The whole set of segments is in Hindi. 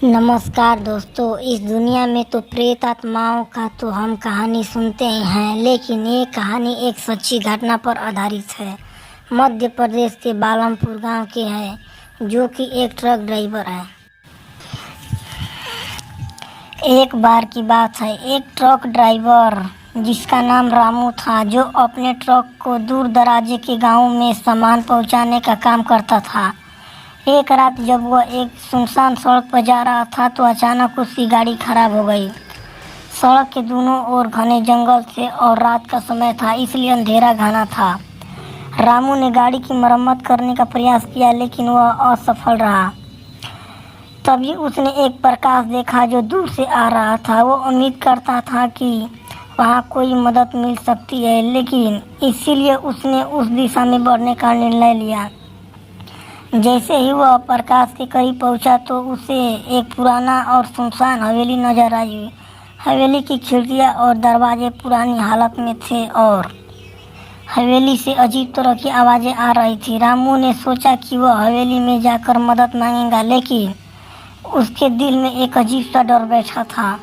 नमस्कार दोस्तों। इस दुनिया में तो प्रेत आत्माओं का तो हम कहानी सुनते ही हैं, लेकिन ये कहानी एक सच्ची घटना पर आधारित है। मध्य प्रदेश के बालमपुर गांव के है, जो कि एक ट्रक ड्राइवर है। एक बार की बात है, एक ट्रक ड्राइवर जिसका नाम रामू था, जो अपने ट्रक को दूर दराजे के गाँव में सामान पहुँचाने का काम करता था। एक रात जब वह एक सुनसान सड़क पर जा रहा था तो अचानक उसकी गाड़ी खराब हो गई। सड़क के दोनों ओर घने जंगल थे और रात का समय था, इसलिए अंधेरा घना था। रामू ने गाड़ी की मरम्मत करने का प्रयास किया, लेकिन वह असफल रहा। तभी उसने एक प्रकाश देखा जो दूर से आ रहा था। वो उम्मीद करता था कि वहाँ कोई मदद मिल सकती है, लेकिन इसीलिए उसने उस दिशा में बढ़ने का निर्णय लिया। जैसे ही वह प्रकाश के करीब पहुंचा तो उसे एक पुराना और सुनसान हवेली नजर आई। हवेली की खिड़कियां और दरवाजे पुरानी हालत में थे और हवेली से अजीब तरह की आवाज़ें आ रही थी। रामू ने सोचा कि वह हवेली में जाकर मदद मांगेगा, लेकिन उसके दिल में एक अजीब सा डर बैठा था।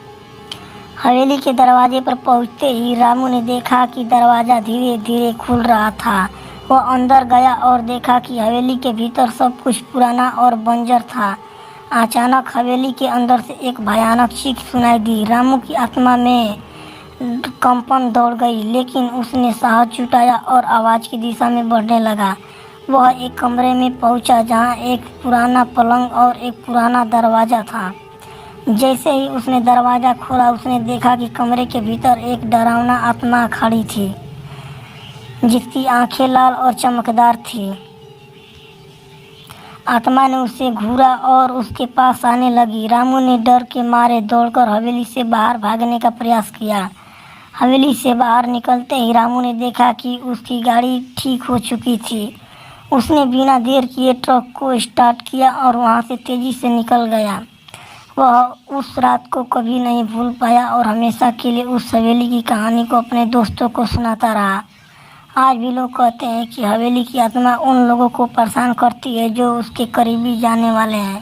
हवेली के दरवाजे पर पहुंचते ही रामू ने देखा कि दरवाज़ा धीरे धीरे खुल रहा था। वह अंदर गया और देखा कि हवेली के भीतर सब कुछ पुराना और बंजर था। अचानक हवेली के अंदर से एक भयानक चीख सुनाई दी। रामू की आत्मा में कंपन दौड़ गई, लेकिन उसने साहस जुटाया और आवाज़ की दिशा में बढ़ने लगा। वह एक कमरे में पहुंचा, जहां एक पुराना पलंग और एक पुराना दरवाज़ा था। जैसे ही उसने दरवाज़ा खोला, उसने देखा कि कमरे के भीतर एक डरावना आत्मा खड़ी थी, जिसकी आंखें लाल और चमकदार थी। आत्मा ने उसे घूरा और उसके पास आने लगी। रामू ने डर के मारे दौड़कर हवेली से बाहर भागने का प्रयास किया। हवेली से बाहर निकलते ही रामू ने देखा कि उसकी गाड़ी ठीक हो चुकी थी। उसने बिना देर किए ट्रक को स्टार्ट किया और वहां से तेजी से निकल गया। वह उस रात को कभी नहीं भूल पाया और हमेशा के लिए उस हवेली की कहानी को अपने दोस्तों को सुनाता रहा। आज भी लोग कहते हैं कि हवेली की आत्मा उन लोगों को परेशान करती है जो उसके करीबी जाने वाले हैं।